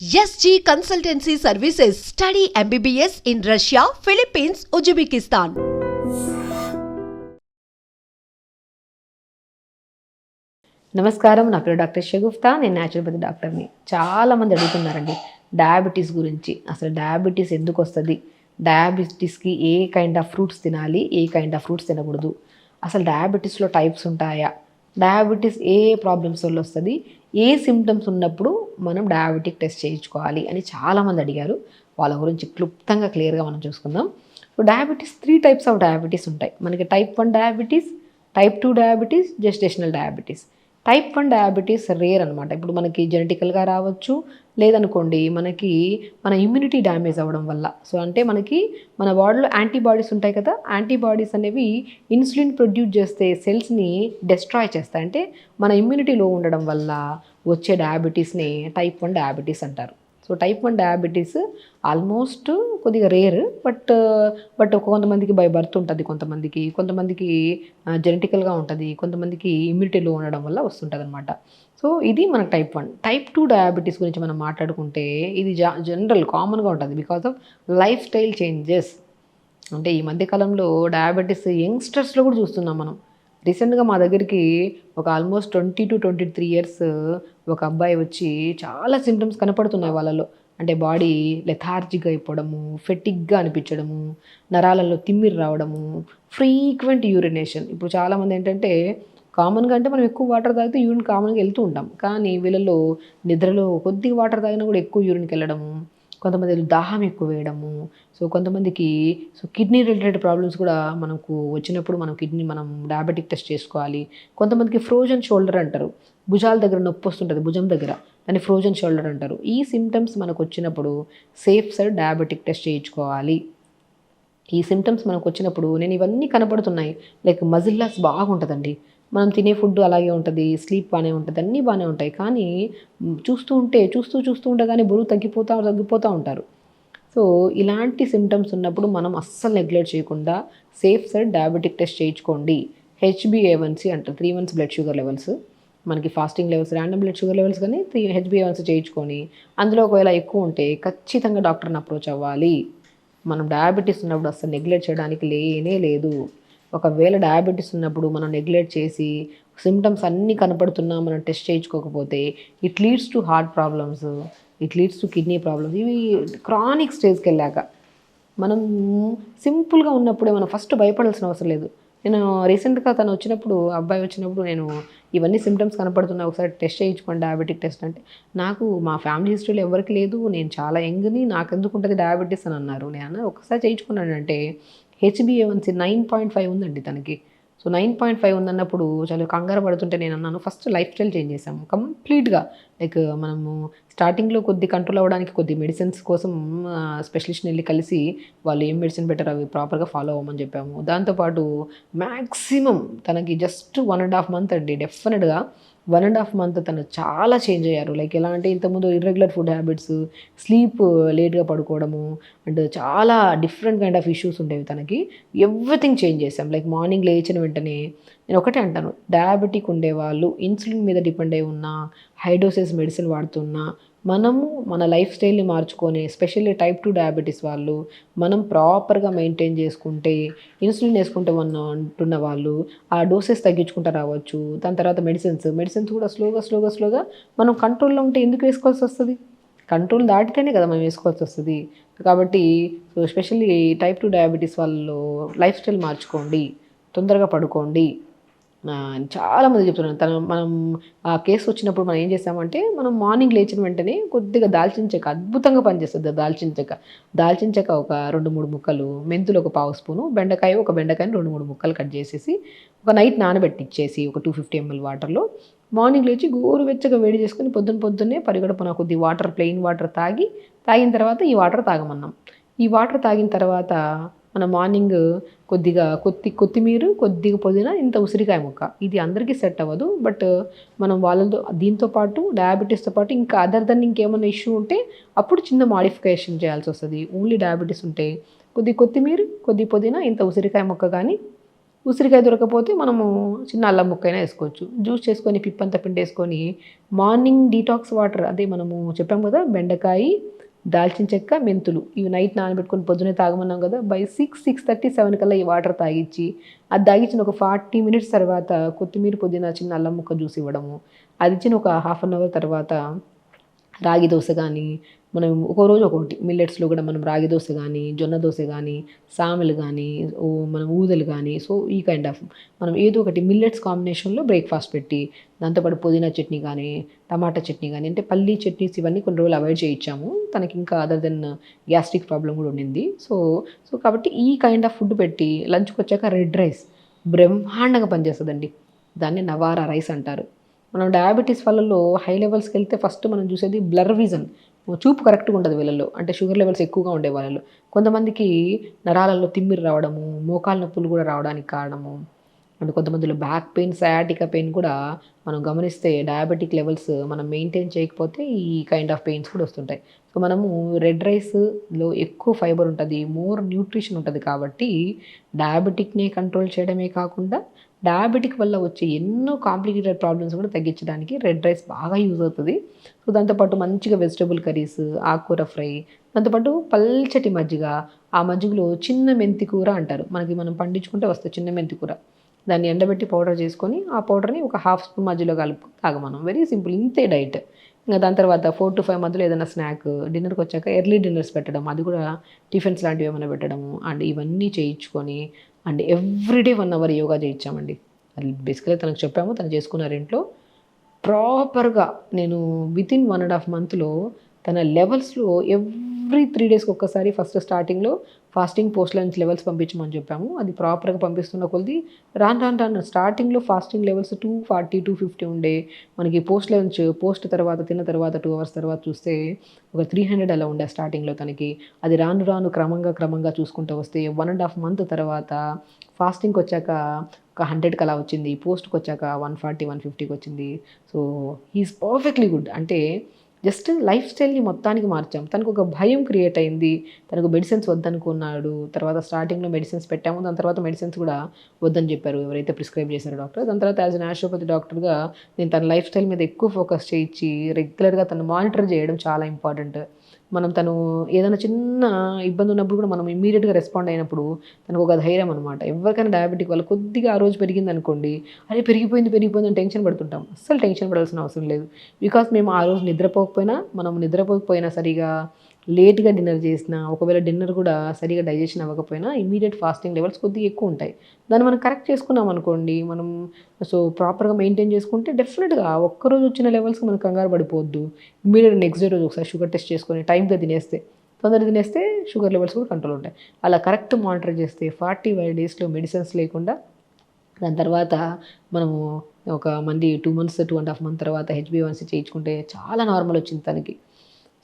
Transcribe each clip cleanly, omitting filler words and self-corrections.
SG Consultancy Services. Study MBBS in Russia, Philippines, Uzbekistan. నమస్కారం, నా పేరు డాక్టర్ షగుఫ్తా. నేను న్యాచురోపతి డాక్టర్ని. చాలామంది అడుగుతున్నారండి డయాబెటీస్ గురించి. అసలు డయాబెటీస్ ఎందుకు వస్తుంది, డయాబెటీస్కి ఏ కైండ్ ఆఫ్ ఫ్రూట్స్ తినాలి, ఏ కైండ్ ఆఫ్ ఫ్రూట్స్ తినకూడదు, అసలు డయాబెటీస్లో టైప్స్ ఉంటాయా, డయాబెటీస్ ఏ ప్రాబ్లమ్స్ వల్ల వస్తుంది, ఏ సిమ్టమ్స్ ఉన్నప్పుడు మనం డయాబెటిక్ టెస్ట్ చేయించుకోవాలి అని చాలామంది అడిగారు. వాళ్ళ గురించి క్లుప్తంగా క్లియర్గా మనం చూసుకుందాం. So diabetes 3 types of diabetes ఉంటాయి మనకి. Type 1 diabetes, type 2 diabetes, gestational diabetes. Type 1 diabetes rare అనమాట. ఇప్పుడు మనకి జెనెటికల్గా రావచ్చు, లేదనుకోండి మనకి మన ఇమ్యూనిటీ డ్యామేజ్ అవ్వడం వల్ల. సో అంటే మనకి మన బాడీలో యాంటీబాడీస్ ఉంటాయి కదా, యాంటీబాడీస్ అనేవి ఇన్సులిన్ ప్రొడ్యూస్ చేస్తే సెల్స్ని డెస్ట్రాయ్ చేస్తాయి. అంటే మన ఇమ్యూనిటీ లో ఉండడం వల్ల వచ్చే డయాబెటీస్ని టైప్ 1 డయాబెటీస్ అంటారు. సో టైప్ 1 డయాబెటీస్ ఆల్మోస్ట్ కొద్దిగా రేర్, బట్ కొంతమందికి బై బర్త్ ఉంటుంది, కొంతమందికి జెనెటికల్గా ఉంటుంది, కొంతమందికి ఇమ్యూనిటీలో ఉండడం వల్ల వస్తుంటుంది అనమాట. సో ఇది మనకు టైప్ 1. టైప్ 2 డయాబెటీస్ గురించి మనం మాట్లాడుకుంటే ఇది జనరల్ కామన్గా ఉంటుంది because of life style changes. అంటే ఈ మధ్యకాలంలో డయాబెటీస్ యంగ్స్టర్స్లో కూడా చూస్తున్నాం మనం. రీసెంట్గా మా దగ్గరికి ఒక ఆల్మోస్ట్ 20 to 23 ఇయర్స్ ఒక అబ్బాయి వచ్చి చాలా సిమ్టమ్స్ కనపడుతున్నాయి వాళ్ళలో. అంటే బాడీ లెథార్జిక్ అయిపోవడము, ఫెటిక్గా అనిపించడము, నరాలలో తిమ్మిరి రావడము, ఫ్రీక్వెంట్ యూరినేషన్. ఇప్పుడు చాలామంది ఏంటంటే కామన్గా అంటే మనం ఎక్కువ వాటర్ తాగితే యూరిన్ కామన్గా వెళ్తూ ఉంటాం, కానీ వీళ్ళలో నిద్రలో కొద్దిగా వాటర్ తాగినా కూడా ఎక్కువ యూరిన్కి వెళ్ళడము, కొంతమంది దాహం ఎక్కువ వేయడము. సో కొంతమందికి కిడ్నీ రిలేటెడ్ ప్రాబ్లమ్స్ కూడా మనకు వచ్చినప్పుడు మనం డయాబెటిక్ టెస్ట్ చేసుకోవాలి. కొంతమందికి ఫ్రోజన్ షోల్డర్ అంటారు, భుజాల దగ్గర నొప్పి వస్తుంటుంది, భుజం దగ్గర, దాన్ని ఫ్రోజన్ షోల్డర్ అంటారు. ఈ సిమ్టమ్స్ మనకు వచ్చినప్పుడు సేఫ్ సైడ్ డయాబెటిక్ టెస్ట్ చేయించుకోవాలి. ఈ సిమ్టమ్స్ మనకు వచ్చినప్పుడు నేను ఇవన్నీ కనపడుతున్నాయి, లైక్ మజిల్ లాస్ బాగుంటుందండి, మనం తినే ఫుడ్ అలాగే ఉంటుంది, స్లీప్ బాగానే ఉంటుంది, అన్నీ బాగానే ఉంటాయి, కానీ చూస్తూ ఉండగానే బరువు తగ్గిపోతూ ఉంటారు. సో ఇలాంటి సిమ్టమ్స్ ఉన్నప్పుడు మనం అస్సలు నెగ్లెక్ట్ చేయకుండా సేఫ్ సైడ్ డయాబెటిక్ టెస్ట్ చేయించుకోండి. HbA1c అంటారు, 3 months బ్లడ్ షుగర్ లెవెల్స్, మనకి fasting levels, random blood sugar levels, కానీ HbA1c చేయించుకొని అందులో ఒకవేళ ఎక్కువ ఉంటే ఖచ్చితంగా డాక్టర్ని అప్రోచ్ అవ్వాలి. మనం డయాబెటీస్ ఉన్నప్పుడు అస్సలు నెగ్లెక్ట్ చేయడానికి లేనే లేదు. ఒకవేళ డయాబెటీస్ ఉన్నప్పుడు మనం నెగ్లెక్ట్ చేసి సిమ్టమ్స్ అన్నీ కనపడుతున్నా మనం టెస్ట్ చేయించుకోకపోతే it leads to heart problems, it leads to kidney problems. ఇవి క్రానిక్ స్టేజ్కి వెళ్ళాక. మనం సింపుల్గా ఉన్నప్పుడే మనం ఫస్ట్ భయపడాల్సిన అవసరం లేదు. నేను రీసెంట్గా అబ్బాయి వచ్చినప్పుడు నేను ఇవన్నీ సిమ్టమ్స్ కనపడుతున్నా, ఒకసారి టెస్ట్ చేయించుకోండి డయాబెటిక్ టెస్ట్ అంటే, నాకు మా ఫ్యామిలీ హిస్టరీలో ఎవరికి లేదు, నేను చాలా యంగ్ని, నాకు ఎందుకు ఉంటుంది డయాబెటీస్ అని అన్నారు. నేను ఒకసారి చేయించుకున్నాను అంటే HbA1c 9.5 ఉందండి తనకి. సో 9.5 ఉందన్నప్పుడు చాలా కంగారు పడుతుంటే నేను అన్నాను, ఫస్ట్ లైఫ్ స్టైల్ చేంజ్ చేసాము కంప్లీట్గా. లైక్ మనము స్టార్టింగ్లో కొద్ది కంట్రోల్ అవ్వడానికి కొద్ది మెడిసిన్స్ కోసం స్పెషలిస్ట్ని వెళ్ళి కలిసి వాళ్ళు ఏం మెడిసిన్ బెటర్ అవి ప్రాపర్గా ఫాలో అవ్వమని చెప్పాము. దాంతోపాటు మ్యాక్సిమం తనకి జస్ట్ 1.5 month అండి, డెఫినెట్గా 1.5 month తను చాలా చేంజ్ అయ్యారు. లైక్ ఎలా అంటే ఇంతకుముందు ఇర్రెగ్యులర్ ఫుడ్ హ్యాబిట్స్, స్లీప్ లేట్గా పడుకోవడము, అండ్ చాలా డిఫరెంట్ కైండ్ ఆఫ్ ఇష్యూస్ ఉండేవి తనకి. ఎవ్రీథింగ్ చేంజ్ చేసాం. లైక్ మార్నింగ్ లేచిన వెంటనే నేను ఒకటే అంటాను, డయాబెటిక్ ఉండేవాళ్ళు ఇన్సులిన్ మీద డిపెండ్ అయి ఉన్న, హై డోసెస్ మెడిసిన్ వాడుతున్నా, మనము మన లైఫ్ స్టైల్ని మార్చుకొని, ఎస్పెషల్లీ టైప్ 2 డయాబెటీస్ వాళ్ళు మనం ప్రాపర్గా మెయింటైన్ చేసుకుంటే, ఇన్సులిన్ వేసుకుంటే అంటున్న వాళ్ళు ఆ డోసెస్ తగ్గించుకుంటూ రావచ్చు. దాని తర్వాత మెడిసిన్స్ కూడా స్లోగా మనం కంట్రోల్లో ఉంటే ఎందుకు వేసుకోవాల్సి వస్తుంది? కంట్రోల్ దాటితేనే కదా మనం వేసుకోవాల్సి వస్తుంది. కాబట్టి ఎస్పెషల్లీ టైప్ 2 డయాబెటీస్ వాళ్ళు లైఫ్ స్టైల్ మార్చుకోండి, తొందరగా పడుకోండి. చాలామంది చెప్తున్నాను. మనం ఆ కేసు వచ్చినప్పుడు మనం ఏం చేసామంటే, మనం మార్నింగ్ లేచిన వెంటనే కొద్దిగా దాల్చిన చెక్క అద్భుతంగా పనిచేస్తుంది. దాల్చిన చెక్క ఒక 2-3 ముక్కలు, మెంతులు ఒక 1/2 స్పూను, ఒక బెండకాయని 2-3 ముక్కలు కట్ చేసేసి ఒక నైట్ నానబెట్టించేసి ఒక 250 ml వాటర్లో మార్నింగ్ లేచి గోరువెచ్చగా వేడి చేసుకొని పొద్దున్నే పరిగడుపున కొద్ది వాటర్, ప్లెయిన్ వాటర్ తాగిన తర్వాత ఈ వాటర్ తాగమన్నాం. ఈ వాటర్ తాగిన తర్వాత మన మార్నింగ్ కొద్దిగా కొత్తిమీర, కొద్దిగా పుదీనా, ఇంత ఉసిరికాయ ముక్క. ఇది అందరికీ సెట్ అవ్వదు, బట్ మనం దీంతో పాటు డయాబెటీస్తో పాటు ఇంకా అదర్ దెన్ ఇంకేమైనా ఇష్యూ ఉంటే అప్పుడు చిన్న మాడిఫికేషన్ చేయాల్సి వస్తుంది. ఓన్లీ డయాబెటీస్ ఉంటే కొద్దిమీర, కొద్ది పుదీనా, ఇంత ఉసిరికాయ ముక్క కానీ ఉసిరికాయ దొరకకపోతే మనము చిన్న అల్లం ముక్కైనా వేసుకోవచ్చు. జ్యూస్ చేసుకొని పిప్పంతా పిండేసుకొని మార్నింగ్ డీటాక్స్ వాటర్ అదే మనము చెప్పాము కదా, బెండకాయ, దాల్చిన చెక్క, మెంతులు ఇవి నైట్ నానబెట్టుకొని పొద్దునే తాగమన్నాం కదా, బై 6:30, 7 కల్లా ఈ వాటర్ తాగిచ్చి అది తాగించిన ఒక 40 మినిట్స్ తర్వాత కొత్తిమీర, పుదీనా, చిన్న అల్లం ముక్క జ్యూస్ ఇవ్వడము. అది ఇచ్చిన ఒక హాఫ్ అన్ అవర్ తర్వాత రాగి దోశ కానీ, మనం ఒక్కో రోజు ఒక్కొక్కటి మిల్లెట్స్లో కూడా మనం రాగి దోశ కానీ, జొన్న దోశ కానీ, సామెలు కానీ, మనం ఊదలు కానీ, సో ఈ కైండ్ ఆఫ్ మనం ఏదో ఒకటి మిల్లెట్స్ కాంబినేషన్లో బ్రేక్ఫాస్ట్ పెట్టి దాంతోపాటు పుదీనా చట్నీ కానీ, టమాటా చట్నీ కానీ, అంటే పల్లీ చట్నీస్ ఇవన్నీ కొన్ని రోజులు అవాయిడ్ చేయించాము. తనకి ఇంకా అదర్ దెన్ గ్యాస్ట్రిక్ ప్రాబ్లం కూడా ఉండింది. సో సో కాబట్టి ఈ కైండ్ ఆఫ్ ఫుడ్ పెట్టి లంచ్కి వచ్చాక రెడ్ రైస్ బ్రహ్మాండంగా పనిచేస్తుందండి. దాన్ని నవారా రైస్ అంటారు. మనం డయాబెటీస్ వాళ్ళలో హై లెవెల్స్కి వెళ్తే ఫస్ట్ మనం చూసేది బ్లర్ విజన్, చూపు కరెక్ట్గా ఉంటుంది వీళ్ళలో, అంటే షుగర్ లెవెల్స్ ఎక్కువగా ఉండే వాళ్ళలో. కొంతమందికి నరాలలో తిమ్మిరి రావడము, మోకాలు నొప్పులు కూడా రావడానికి కారణము, అండ్ కొంతమందిలో బ్యాక్ పెయిన్, సయాటికా పెయిన్ కూడా మనం గమనిస్తే డయాబెటిక్ లెవెల్స్ మనం మెయింటైన్ చేయకపోతే ఈ కైండ్ ఆఫ్ పెయిన్స్ కూడా వస్తుంటాయి. సో మనము రెడ్ రైస్లో ఎక్కువ ఫైబర్ ఉంటుంది, మోర్ న్యూట్రిషన్ ఉంటుంది కాబట్టి డయాబెటిక్ని కంట్రోల్ చేయడమే కాకుండా డయాబెటిక్ వల్ల వచ్చే ఎన్నో కాంప్లికేటెడ్ ప్రాబ్లమ్స్ కూడా తగ్గించడానికి రెడ్ రైస్ బాగా యూజ్ అవుతుంది. సో దాంతోపాటు మంచిగా వెజిటబుల్ కర్రీస్, ఆకుకూర ఫ్రై, దాంతోపాటు పల్చటి మజ్జిగ, ఆ మజ్జిగలో చిన్న మెంతి కూర అంటారు, మనకి మనం పండించుకుంటే వస్తే చిన్న మెంతి కూర, దాన్ని ఎండబెట్టి పౌడర్ చేసుకొని ఆ పౌడర్ని ఒక హాఫ్ స్పూన్ మధ్యలో కలుపు తాగమనం. వెరీ సింపుల్, ఇంతే డైట్. ఇంకా దాని తర్వాత 4 to 5 మధ్యలో ఏదైనా స్నాక్, డిన్నర్కి వచ్చాక ఎర్లీ డిన్నర్స్ పెట్టడం, అది కూడా టిఫిన్స్ లాంటివి ఏమైనా పెట్టడము, అండ్ ఇవన్నీ చేయించుకొని అండ్ ఎవ్రీడే 1 అవర్ యోగా చేయించామండి. అది బేసికల్గా తనకు చెప్పాము, తను చేసుకున్నారు ఇంట్లో ప్రాపర్గా. నేను వితిన్ 1.5 మంత్లో తన లెవెల్స్లో ఎవ్రీ 3 డేస్కి ఒక్కసారి ఫస్ట్ స్టార్టింగ్లో ఫాస్టింగ్ పోస్ట్ లంచ్ లెవెల్స్ పంపించమని చెప్పాము. అది ప్రాపర్గా పంపిస్తున్న కొద్ది రాను స్టార్టింగ్లో ఫాస్టింగ్ లెవెల్స్ 240, 250 ఉండే, మనకి పోస్ట్ లంచ్ పోస్ట్ తర్వాత తిన్న తర్వాత 2 అవర్స్ తర్వాత చూస్తే ఒక 300 అలా ఉండే స్టార్టింగ్లో తనకి. అది రాను క్రమంగా చూసుకుంటూ వస్తే 1.5 మంత్ తర్వాత ఫాస్టింగ్కి వచ్చాక ఒక 100కి అలా వచ్చింది, పోస్ట్కి వచ్చాక 140, 150కి వచ్చింది. So he is perfectly good. అంటే జస్ట్ లైఫ్ స్టైల్ని మొత్తానికి మార్చాం. తనకు ఒక భయం క్రియేట్ అయింది, తనకు మెడిసిన్స్ వద్దనుకున్నాడు. తర్వాత స్టార్టింగ్లో మెడిసిన్స్ పెట్టాము, దాని తర్వాత మెడిసిన్స్ కూడా వద్దని చెప్పారు ఎవరైతే ప్రిస్క్రైబ్ చేశారో డాక్టర్. దాని తర్వాత యాజ్ అ న్యాచురోపతి డాక్టర్గా నేను తన లైఫ్ స్టైల్ మీద ఎక్కువ ఫోకస్ చేయించి రెగ్యులర్గా తను మానిటర్ చేయడం చాలా ఇంపార్టెంట్. మనం తను ఏదైనా చిన్న ఇబ్బంది ఉన్నప్పుడు కూడా మనం ఇమీడియట్గా రెస్పాండ్ అయినప్పుడు తనకు ఒక ధైర్యం అనమాట. ఎవరికైనా డయాబెటిక్ వల్ల కొద్దిగా ఆ రోజు పెరిగింది అనుకోండి, అరే పెరిగిపోయింది అని టెన్షన్ పడుతుంటాం. అస్సలు టెన్షన్ పడాల్సిన అవసరం లేదు. బికాస్ మేము ఆ రోజు నిద్రపోకపోయినా సరిగా లేట్గా డిన్నర్ చేసినా, ఒకవేళ డిన్నర్ కూడా సరిగా డైజెషన్ అవ్వకపోయినా ఇమీడియట్ ఫాస్టింగ్ లెవెల్స్ కొద్దిగా ఎక్కువ ఉంటాయి. దాన్ని మనం కరెక్ట్ చేసుకున్నాం అనుకోండి, మనం సో ప్రాపర్గా మెయింటైన్ చేసుకుంటే డెఫినెట్గా ఒక్కరోజు వచ్చిన లెవెల్స్కి మనం కంగారు పడిపోవద్దు. ఇమీడియట్ నెక్స్ట్ డే రోజు ఒకసారి షుగర్ టెస్ట్ చేసుకొని టైంగా తొందరగా తినేస్తే షుగర్ లెవెల్స్ కూడా కంట్రోల్ ఉంటాయి. అలా కరెక్ట్ మానిటర్ చేస్తే 45 డేస్లో మెడిసిన్స్ లేకుండా, దాని తర్వాత మనము ఒక 2 months 2.5 months తర్వాత HbA1c చేయించుకుంటే చాలా నార్మల్ వచ్చింది తనకి.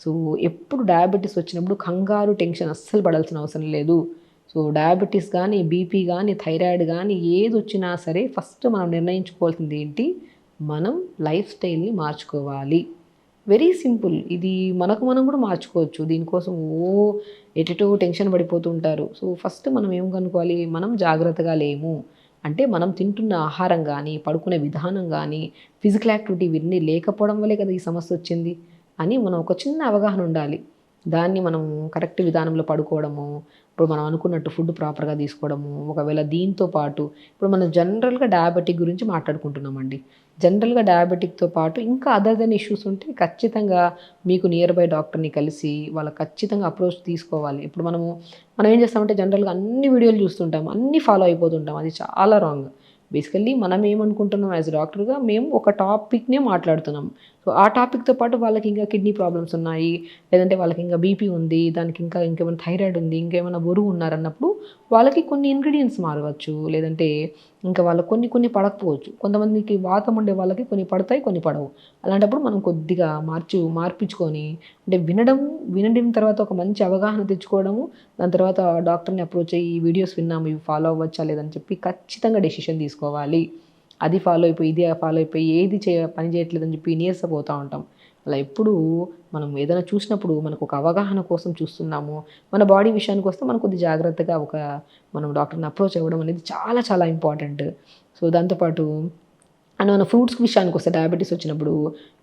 సో ఎప్పుడు డయాబెటీస్ వచ్చినప్పుడు కంగారు టెన్షన్ అస్సలు పడాల్సిన అవసరం లేదు. సో డయాబెటీస్ కానీ, బీపీ కానీ, థైరాయిడ్ కానీ ఏది వచ్చినా సరే ఫస్ట్ మనం నిర్ణయించుకోవాల్సింది ఏంటి, మనం లైఫ్ స్టైల్ని మార్చుకోవాలి. Very simple. ఇది మనం కూడా మార్చుకోవచ్చు. దీనికోసం ఎటెటో టెన్షన్ పడిపోతుంటారు. సో ఫస్ట్ మనం ఏం కనుక్కోవాలి, మనం జాగ్రత్తగా లేము అంటే మనం తింటున్న ఆహారం కానీ, పడుకునే విధానం కానీ, ఫిజికల్ యాక్టివిటీ ఇవన్నీ లేకపోవడం వల్లే కదా ఈ సమస్య వచ్చింది అని మనం ఒక చిన్న అవగాహన ఉండాలి. దాన్ని మనం కరెక్ట్ విధానంలో పడుకోవడము, ఇప్పుడు మనం అనుకున్నట్టు ఫుడ్ ప్రాపర్గా తీసుకోవడము, ఒకవేళ దీంతో పాటు ఇప్పుడు మనం జనరల్గా డయాబెటిక్ గురించి మాట్లాడుకుంటున్నామండి. జనరల్గా డయాబెటిక్తో పాటు ఇంకా అదర్ దెన్ ఇష్యూస్ ఉంటే ఖచ్చితంగా మీకు నియర్ బై డాక్టర్ని కలిసి వాళ్ళకి ఖచ్చితంగా అప్రోచ్ తీసుకోవాలి. ఇప్పుడు మనం ఏం చేస్తామంటే జనరల్గా అన్ని వీడియోలు చూస్తుంటాం, అన్నీ ఫాలో అయిపోతుంటాం. అది చాలా రాంగ్. బేసికల్లీ మనం ఏమనుకుంటున్నాం యాజ్ డాక్టర్గా, మేము ఒక టాపిక్నే మాట్లాడుతున్నాం. సో ఆ టాపిక్తో పాటు వాళ్ళకి ఇంకా కిడ్నీ ప్రాబ్లమ్స్ ఉన్నాయి, లేదంటే వాళ్ళకి ఇంకా బీపీ ఉంది, దానికి ఇంకేమైనా థైరాయిడ్ ఉంది, ఇంకేమైనా బరువు ఉన్నారన్నప్పుడు వాళ్ళకి కొన్ని ఇంగ్రీడియంట్స్ మారవచ్చు, లేదంటే ఇంకా వాళ్ళకి కొన్ని పడకపోవచ్చు. కొంతమందికి వాతం ఉండే వాళ్ళకి కొన్ని పడతాయి, కొన్ని పడవు. అలాంటప్పుడు మనం కొద్దిగా మార్పించుకొని, అంటే వినడం తర్వాత ఒక మంచి అవగాహన తెచ్చుకోవడము, దాని తర్వాత డాక్టర్ని అప్రోచ్ అయ్యి ఈ వీడియోస్ విన్నాము, ఇవి ఫాలో అవ్వచ్చా లేదని చెప్పి ఖచ్చితంగా డెసిషన్ తీసుకోవాలి. అది ఫాలో అయిపోయి ఏది పని చేయట్లేదని చెప్పి నీరసపోతూ ఉంటాం. అలా ఎప్పుడు మనం ఏదైనా చూసినప్పుడు మనకు ఒక అవగాహన కోసం చూస్తున్నాము, మన బాడీ విషయానికి వస్తే మనం కొద్ది జాగ్రత్తగా మనం డాక్టర్ని అప్రోచ్ అవ్వడం అనేది చాలా చాలా ఇంపార్టెంట్. సో దాంతోపాటు అండ్ మన ఫ్రూట్స్ విషయానికి వస్తే డయాబెటీస్ వచ్చినప్పుడు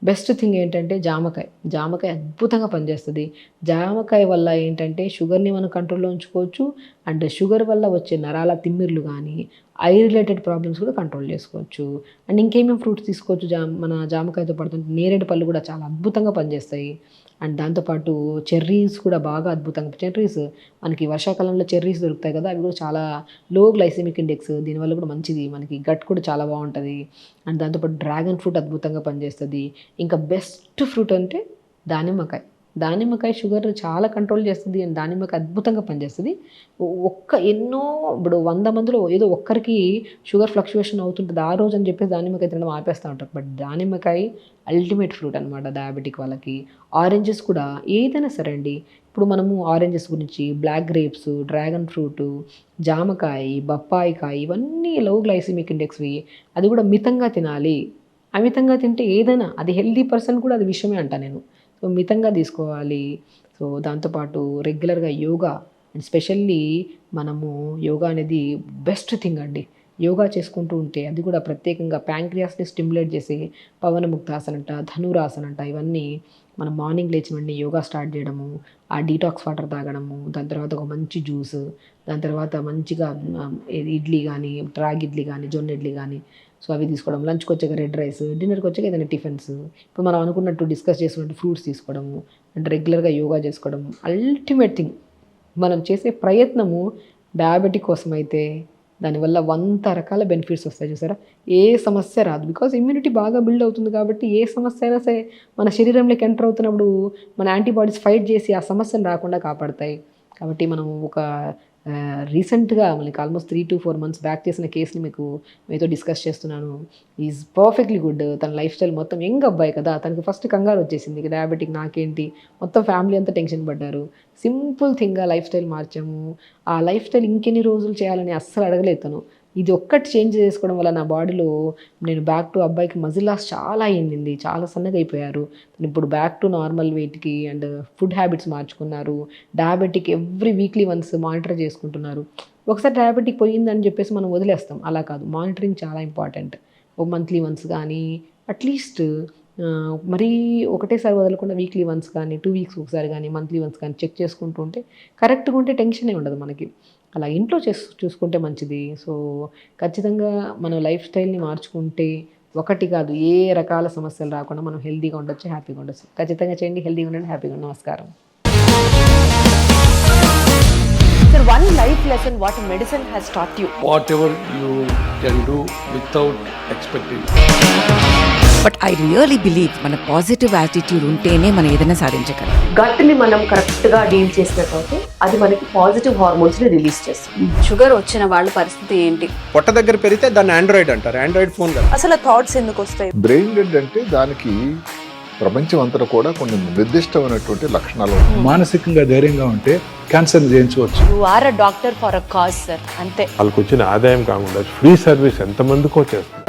బెస్ట్ థింగ్ ఏంటంటే జామకాయ అద్భుతంగా పనిచేస్తుంది. జామకాయ వల్ల ఏంటంటే షుగర్ని మనం కంట్రోల్లో ఉంచుకోవచ్చు, అండ్ షుగర్ వల్ల వచ్చే నరాల తిమ్మిర్లు కానీ ఐ రిలేటెడ్ ప్రాబ్లమ్స్ కూడా కంట్రోల్ చేసుకోవచ్చు. అండ్ ఇంకేమేమి ఫ్రూట్స్ తీసుకోవచ్చు మన జామకాయతో పడుతుంటే నేరేడు పళ్ళు కూడా చాలా అద్భుతంగా పనిచేస్తాయి. అండ్ దాంతోపాటు చెర్రీస్ కూడా బాగా అద్భుతంగా, చెర్రీస్ మనకి వర్షాకాలంలో చెర్రీస్ దొరుకుతాయి కదా, అవి కూడా చాలా లో గ్లైసెమిక్ ఇండెక్స్, దీనివల్ల కూడా మంచిది, మనకి గట్ కూడా చాలా బాగుంటుంది. అండ్ దాంతోపాటు డ్రాగన్ ఫ్రూట్ అద్భుతంగా పనిచేస్తుంది. ఇంకా బెస్ట్ ఫ్రూట్ అంటే దానిమ్మకాయ షుగర్ చాలా కంట్రోల్ చేస్తుంది, అండ్ దానిమ్మకాయ అద్భుతంగా పనిచేస్తుంది. ఇప్పుడు 100 మందిలో ఏదో ఒక్కరికి షుగర్ ఫ్లక్చువేషన్ అవుతుంటుంది ఆ రోజు అని చెప్పేసి దానిమ్మకాయ తినడం ఆపేస్తూ ఉంటారు. బట్ దానిమ్మకాయ అల్టిమేట్ ఫ్రూట్ అనమాట డయాబెటిక్ వాళ్ళకి. ఆరెంజెస్ కూడా ఏదైనా సరే అండి, ఇప్పుడు మనము ఆరెంజెస్ గురించి, బ్లాక్ గ్రేప్స్, డ్రాగన్ ఫ్రూటు, జామకాయ, బొప్పాయికాయ, ఇవన్నీ లో గ్లైసిమిక్ ఇండెక్స్వి. అది కూడా మితంగా తినాలి. అమితంగా తింటే ఏదైనా, అది హెల్దీ పర్సన్ కూడా అది విషయమే అంట నేను. సో మితంగా తీసుకోవాలి. సో దాంతోపాటు రెగ్యులర్గా యోగా, అండ్ స్పెషల్లీ మనము యోగా అనేది బెస్ట్ థింగ్ అండి. యోగా చేసుకుంటూ ఉంటే అది కూడా ప్రత్యేకంగా ప్యాంక్రియాస్ని స్టిమ్యులేట్ చేసి పవనముక్తాసన అంట, ధనురాసన అంట, ఇవన్నీ మనం మార్నింగ్ లేచిన వెంటనే యోగా స్టార్ట్ చేయడము, ఆ డీటాక్స్ వాటర్ తాగడము, దాని తర్వాత ఒక మంచి జ్యూస్, దాని తర్వాత మంచిగా ఇడ్లీ కానీ, రాగి ఇడ్లీ కానీ, జొన్న ఇడ్లీ కానీ, సో అవి తీసుకోవడం, లంచ్కి వచ్చాక రెడ్ రైస్, డిన్నర్కి వచ్చాక ఏదైనా టిఫిన్స్, ఇప్పుడు మనం అనుకున్నట్టు డిస్కస్ చేసుకున్నట్టు ఫ్రూట్స్ తీసుకోవడము, అండ్ రెగ్యులర్గా యోగా చేసుకోవడము. అల్టిమేట్ థింగ్ మనం చేసే ప్రయత్నము డయాబెటిక్ కోసం అయితే దానివల్ల 100 రకాల బెనిఫిట్స్ వస్తాయి. చూసారా, ఏ సమస్య రాదు, బికాజ్ ఇమ్యూనిటీ బాగా బిల్డ్ అవుతుంది కాబట్టి ఏ సమస్య అయినా సరే మన శరీరంలోకి ఎంటర్ అవుతున్నప్పుడు మన యాంటీబాడీస్ ఫైట్ చేసి ఆ సమస్యను రాకుండా కాపాడతాయి. కాబట్టి మనం రీసెంట్గా మనకి ఆల్మోస్ట్ 3 to 4 months బ్యాక్ చేసిన కేసుని మీతో డిస్కస్ చేస్తున్నాను. Is perfectly good. తన లైఫ్ స్టైల్ మొత్తం యంగ్ అబ్బాయి కదా, తనకి ఫస్ట్ కంగారు వచ్చేసింది డయాబెటిక్ నాకేంటి, మొత్తం ఫ్యామిలీ అంతా టెన్షన్ పడ్డారు. సింపుల్ థింగ్గా లైఫ్ స్టైల్ మార్చాము. ఆ లైఫ్ స్టైల్ ఇంకెన్ని రోజులు చేయాలని అస్సలు అడగలేదు తను. ఇది ఒక్కటి చేంజ్ చేసుకోవడం వల్ల నా బాడీలో నేను బ్యాక్ టు అబ్బాయికి మజిల్ లాస్ చాలా అయ్యింది, చాలా సన్నగా అయిపోయారు. ఇప్పుడు బ్యాక్ టు నార్మల్ వెయిట్కి, అండ్ ఫుడ్ హ్యాబిట్స్ మార్చుకున్నారు. Diabetic every weekly once monitor చేసుకుంటున్నారు. ఒకసారి డయాబెటిక్ పోయిందని చెప్పేసి మనం వదిలేస్తాం, అలా కాదు, మానిటరింగ్ చాలా ఇంపార్టెంట్. ఒక మంత్లీ వన్స్ కానీ, అట్లీస్ట్ మరీ ఒకటేసారి వదలకుండా వీక్లీ వన్స్ కానీ, 2 weeks ఒకసారి కానీ, మంత్లీ వన్స్ కానీ చెక్ చేసుకుంటూ ఉంటే కరెక్ట్గా ఉంటే టెన్షనే ఉండదు మనకి. అలా ఇంట్లో చూసుకుంటే మంచిది. సో ఖచ్చితంగా మన లైఫ్ స్టైల్ని మార్చుకుంటే ఒకటి కాదు, ఏ రకాల సమస్యలు రాకుండా మనం హెల్తీగా ఉండొచ్చు, హ్యాపీగా ఉండొచ్చు. ఖచ్చితంగా చేయండి, హెల్తీగా ఉండండి, హ్యాపీగా ఉండండి. నమస్కారం. Sir, one life lesson what medicine has taught you. Whatever you can do without expecting. But I really believe మన పాజిటివ్ యాటిట్యూడ్ ఉంటేనే మనం ఏదైనా సాధించగలం. గట్ని మనం కరెక్ట్గా డీల్ చేసినట్లయితే అది మనకి పాజిటివ్ హార్మోన్స్ని రిలీజ్ చేస్తుంది. షుగర్ వచ్చిన వాళ్ళ పరిస్థితి ఏంటి? పొట్ట దగ్గర పెరిగితే దాన్ని ఆండ్రాయిడ్ అంటారు, ఆండ్రాయిడ్ ఫోన్ కదా. అసలు థాట్స్ ఎందుకు వస్తాయి? బ్రెయిన్ డెడ్ అంటే దానికి ప్రపంచం అంతా కూడా కొన్ని నిర్దిష్టమైనటువంటి లక్షణాలు. మానసికంగా ధైర్యంగా ఉంటే క్యాన్సర్ జయించవచ్చు. You are a doctor for a cause sir, అంతే. వాళ్ళకి వచ్చిన ఆదాయం కాకుండా ఫ్రీ సర్వీస్ ఎంతమందికో చేస్తారు.